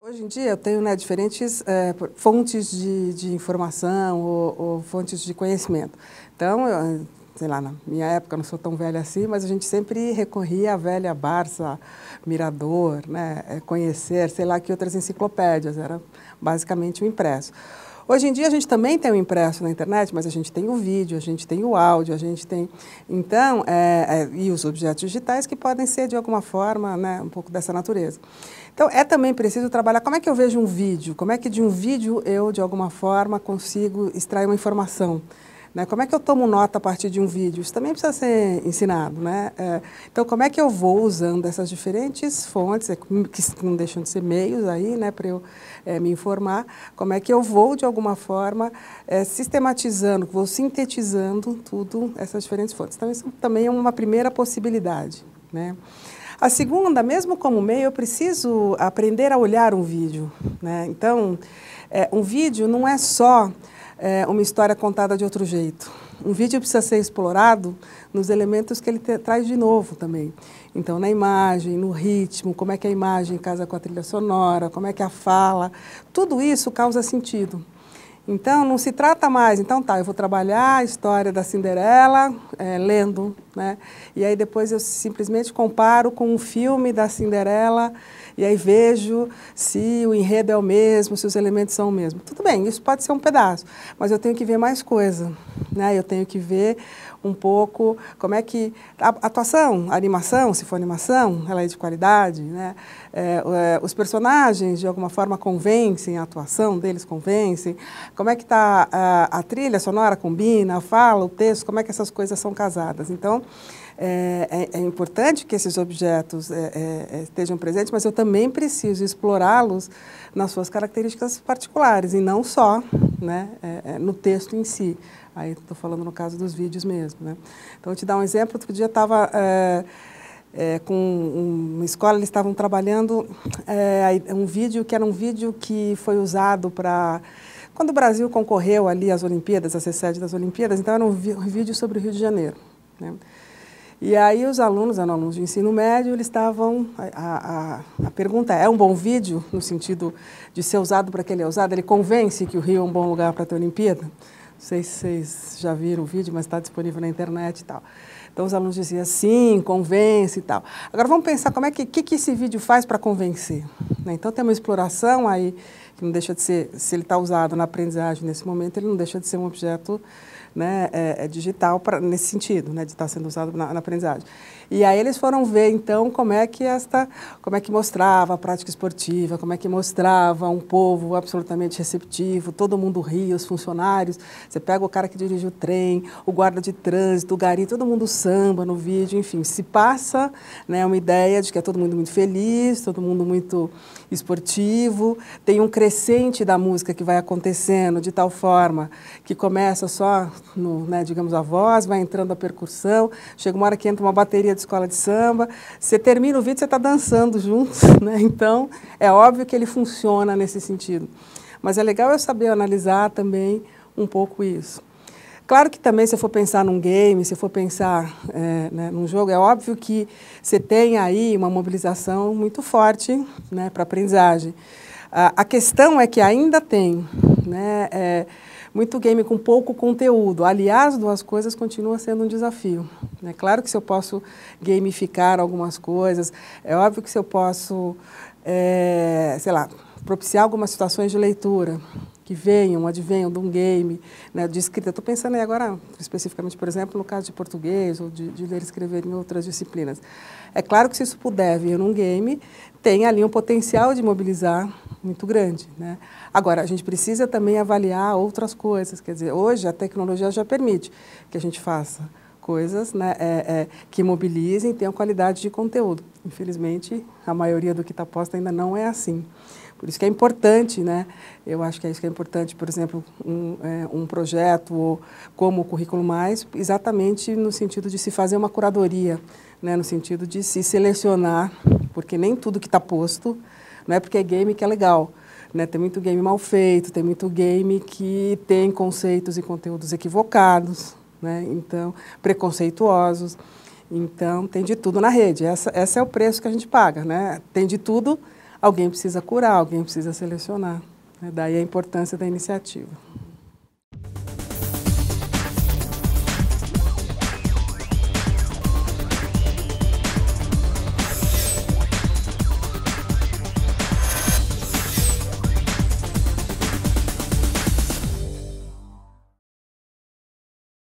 Hoje em dia eu tenho, né, diferentes fontes de informação ou fontes de conhecimento. Então, sei lá, na minha época, eu não sou tão velha assim, mas a gente sempre recorria à velha Barça, Mirador, né, Conhecer, sei lá que outras enciclopédias, era basicamente o impresso. Hoje em dia a gente também tem o impresso na internet, mas a gente tem o vídeo, a gente tem o áudio, a gente tem... Então, e os objetos digitais que podem ser, de alguma forma, né, um pouco dessa natureza. Então, é também preciso trabalhar como é que eu vejo um vídeo, como é que de um vídeo eu, de alguma forma, consigo extrair uma informação. Né? Como é que eu tomo nota a partir de um vídeo? Isso também precisa ser ensinado. Né? Então, como é que eu vou usando essas diferentes fontes, que não deixam de ser meios aí, né, para eu me informar, como é que eu vou, de alguma forma, sistematizando, vou sintetizando tudo, essas diferentes fontes. Então, isso também é uma primeira possibilidade. Né? A segunda, mesmo como meio, eu preciso aprender a olhar um vídeo. Né? Então, um vídeo não é só uma história contada de outro jeito. Um vídeo precisa ser explorado nos elementos que ele traz de novo também. Então, na imagem, no ritmo, como é que a imagem casa com a trilha sonora, como é que a fala, tudo isso causa sentido. Então, não se trata mais, então tá, eu vou trabalhar a história da Cinderela lendo, né? E aí depois eu simplesmente comparo com um filme da Cinderela e aí vejo se o enredo é o mesmo, se os elementos são o mesmo. Tudo bem, isso pode ser um pedaço, mas eu tenho que ver mais coisa, né? Eu tenho que ver um pouco como é que... A atuação, a animação, se for animação, ela é de qualidade, né? Os personagens, de alguma forma, convencem, a atuação deles convence. Como é que está a trilha sonora, combina, a fala, o texto, como é que essas coisas são casadas. Então, é importante que esses objetos estejam presentes, mas eu também preciso explorá-los nas suas características particulares, e não só, né, no texto em si. Aí estou falando no caso dos vídeos mesmo. Né? Então, vou te dar um exemplo. Outro dia eu estava com uma escola, eles estavam trabalhando um vídeo que era um vídeo que foi usado para... Quando o Brasil concorreu ali às Olimpíadas, a ser sede das Olimpíadas, então era um vídeo sobre o Rio de Janeiro. Né? E aí os alunos, eram alunos de ensino médio, eles estavam... A pergunta é um bom vídeo, no sentido de ser usado para que ele é usado? Ele convence que o Rio é um bom lugar para ter Olimpíada? Não sei se vocês já viram o vídeo, mas está disponível na internet e tal. Então, os alunos diziam, sim, convence e tal. Agora, vamos pensar como que esse vídeo faz para convencer. Né? Então, tem uma exploração aí, que não deixa de ser, se ele está usado na aprendizagem nesse momento, ele não deixa de ser um objeto, né, digital nesse sentido, né, de estar sendo usado na aprendizagem. E aí eles foram ver, então, como é que mostrava a prática esportiva, como é que mostrava um povo absolutamente receptivo, todo mundo ria, os funcionários, você pega o cara que dirige o trem, o guarda de trânsito, o gari, todo mundo samba no vídeo, enfim, se passa, né, uma ideia de que é todo mundo muito feliz, todo mundo muito esportivo, tem um crescente da música que vai acontecendo de tal forma que começa só, né, digamos, a voz, vai entrando a percussão, chega uma hora que entra uma bateria de escola de samba, você termina o vídeo, você está dançando junto, né? Então, é óbvio que ele funciona nesse sentido. Mas é legal eu saber analisar também um pouco isso. Claro que também, se eu for pensar num game, se eu for pensar né, num jogo, é óbvio que você tem aí uma mobilização muito forte, né, para a aprendizagem. A questão é que ainda tem, né, muito game com pouco conteúdo. Aliás, duas coisas continua sendo um desafio. É claro que se eu posso gamificar algumas coisas, é óbvio que se eu posso, sei lá, propiciar algumas situações de leitura que advenham de um game, né, de escrita. Estou pensando aí agora, especificamente, por exemplo, no caso de português ou de ler e escrever em outras disciplinas. É claro que se isso puder vir num game, tem ali um potencial de mobilizar muito grande. Né? Agora, a gente precisa também avaliar outras coisas. Quer dizer, hoje a tecnologia já permite que a gente faça coisas, né, que mobilizem e tenham qualidade de conteúdo. Infelizmente, a maioria do que está posto ainda não é assim. Por isso que é importante, né? Eu acho que é isso que é importante, por exemplo, um projeto como o Currículo Mais, exatamente no sentido de se fazer uma curadoria, né? No sentido de se selecionar, porque nem tudo que está posto, não é porque é game que é legal. Né? Tem muito game mal feito, tem muito game que tem conceitos e conteúdos equivocados, né? Então, preconceituosos. Então, tem de tudo na rede. Esse é o preço que a gente paga. Né? Tem de tudo alguém precisa curar, alguém precisa selecionar. Daí a importância da iniciativa.